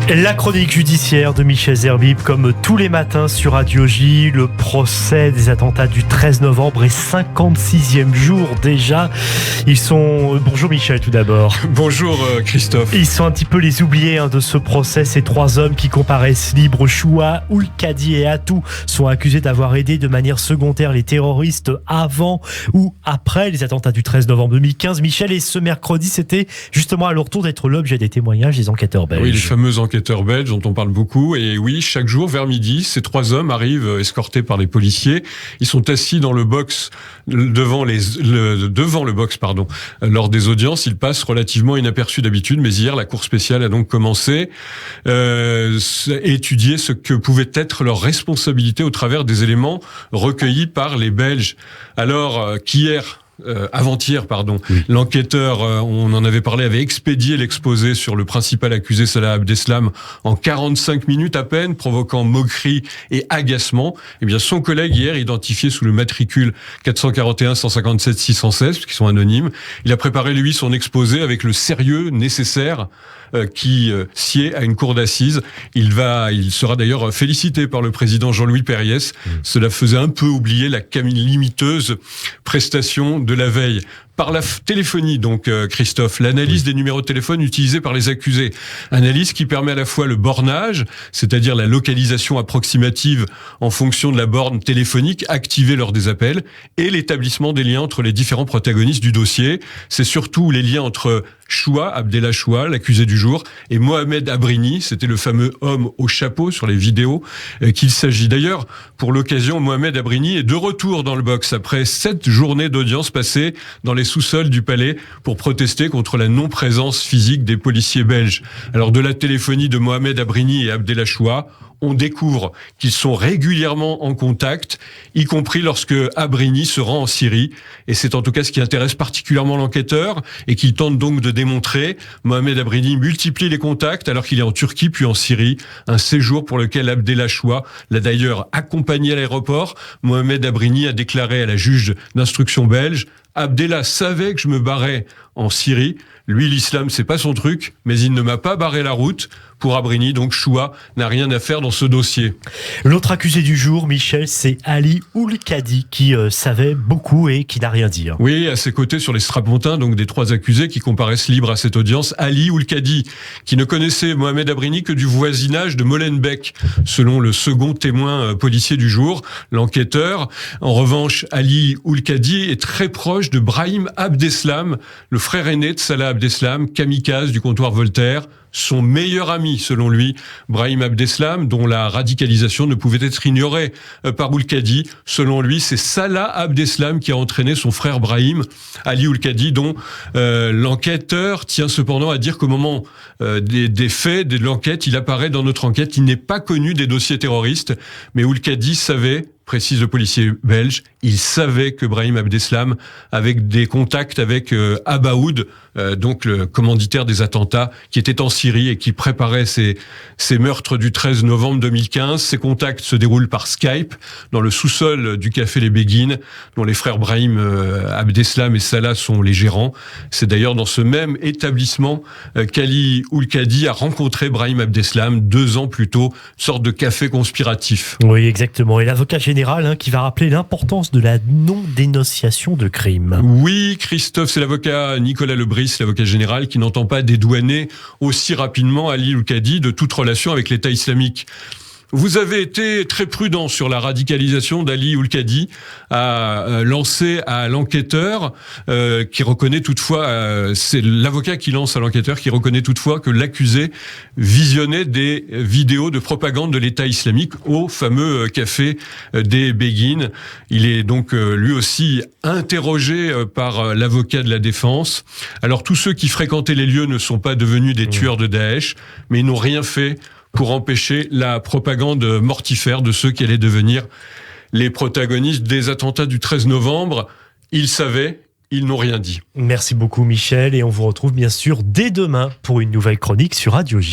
La chronique judiciaire de Michel Zerbib, comme tous les matins sur Radio J. Le procès des attentats du 13 novembre est 56e jour déjà. Bonjour Michel tout d'abord. Bonjour Christophe. Ils sont un petit peu les oubliés de ce procès. Ces trois hommes qui comparaissent libres, Choua, Oulkadi et Atou, sont accusés d'avoir aidé de manière secondaire les terroristes avant ou après les attentats du 13 novembre 2015. Michel, et ce mercredi, c'était justement à leur tour d'être l'objet des témoignages des enquêteurs belges. Oui, les fameux enquêteurs belges dont on parle beaucoup. Et oui, chaque jour, vers midi, ces trois hommes arrivent escortés par les policiers. Ils sont assis dans le box, devant le box, lors des audiences. Ils passent relativement inaperçus d'habitude, mais hier, la Cour spéciale a donc commencé à étudier ce que pouvait être leur responsabilité au travers des éléments recueillis par les Belges. Alors avant-hier, oui. L'enquêteur, on en avait parlé, avait expédié l'exposé sur le principal accusé Salah Abdeslam en 45 minutes à peine, provoquant moquerie et agacement. Eh bien, son collègue hier, identifié sous le matricule 441 157 616, qui sont anonymes, il a préparé lui son exposé avec le sérieux nécessaire qui sied à une cour d'assises. Il sera d'ailleurs félicité par le président Jean-Louis Perriès. Cela faisait un peu oublier la calamiteuse prestation de la veille. Par la téléphonie, donc, Christophe, l'analyse des numéros de téléphone utilisés par les accusés. Analyse qui permet à la fois le bornage, c'est-à-dire la localisation approximative en fonction de la borne téléphonique activée lors des appels, et l'établissement des liens entre les différents protagonistes du dossier. C'est surtout les liens entre Choua, Abdellah Choua, l'accusé du jour, et Mohamed Abrini, c'était le fameux homme au chapeau sur les vidéos qu'il s'agit. D'ailleurs, pour l'occasion, Mohamed Abrini est de retour dans le box après 7 journées d'audience passées dans les sous-sols du palais pour protester contre la non-présence physique des policiers belges. Alors, de la téléphonie de Mohamed Abrini et Abdellah Choua, on découvre qu'ils sont régulièrement en contact, y compris lorsque Abrini se rend en Syrie. Et c'est en tout cas ce qui intéresse particulièrement l'enquêteur et qu'il tente donc de démontrer. Mohamed Abrini multiplie les contacts alors qu'il est en Turquie puis en Syrie. Un séjour pour lequel Abdellah Choua l'a d'ailleurs accompagné à l'aéroport. Mohamed Abrini a déclaré à la juge d'instruction belge: Abdellah savait que je me barrais en Syrie. Lui, l'islam, c'est pas son truc, mais il ne m'a pas barré la route. Pour Abrini, donc Choua n'a rien à faire dans ce dossier. L'autre accusé du jour, Michel, c'est Ali Oulkadi, qui savait beaucoup et qui n'a rien dit. Oui, à ses côtés, sur les strapontins, donc des trois accusés qui comparaissent libres à cette audience, Ali Oulkadi, qui ne connaissait Mohamed Abrini que du voisinage de Molenbeek, selon le second témoin policier du jour, l'enquêteur. En revanche, Ali Oulkadi est très proche de Brahim Abdeslam, le frère aîné de Salah Abdeslam, kamikaze du comptoir Voltaire. Son meilleur ami, selon lui, Brahim Abdeslam, dont la radicalisation ne pouvait être ignorée par Oulkadi. Selon lui, c'est Salah Abdeslam qui a entraîné son frère Brahim, Ali Oulkadi, dont l'enquêteur tient cependant à dire qu'au moment des faits, de l'enquête, il apparaît dans notre enquête, il n'est pas connu des dossiers terroristes, mais Oulkadi savait, précise le policier belge, il savait que Brahim Abdeslam avait des contacts avec Abaoud, donc le commanditaire des attentats, qui était en Syrie et qui préparait ces meurtres du 13 novembre 2015. Ces contacts se déroulent par Skype, dans le sous-sol du café Les Béguines, dont les frères Brahim Abdeslam et Salah sont les gérants. C'est d'ailleurs dans ce même établissement qu'Ali Oulkadi a rencontré Brahim Abdeslam 2 ans plus tôt, une sorte de café conspiratif. Oui, exactement. Et l'avocat général qui va rappeler l'importance de la non-dénonciation de crimes. Oui, Christophe, c'est l'avocat Nicolas Lebris, l'avocat général, qui n'entend pas dédouaner aussi rapidement Ali Oulkadi de toute relation avec l'État islamique. Vous avez été très prudent sur la radicalisation d'Ali Oulkadi, a lancé à l'enquêteur, qui reconnaît toutefois, c'est l'avocat qui lance à l'enquêteur, qui reconnaît toutefois que l'accusé visionnait des vidéos de propagande de l'État islamique au fameux café des Béguines. Il est donc lui aussi interrogé par l'avocat de la défense. Alors tous ceux qui fréquentaient les lieux ne sont pas devenus des tueurs de Daesh, mais ils n'ont rien fait pour empêcher la propagande mortifère de ceux qui allaient devenir les protagonistes des attentats du 13 novembre. Ils savaient, ils n'ont rien dit. Merci beaucoup Michel, et on vous retrouve bien sûr dès demain pour une nouvelle chronique sur Radio J.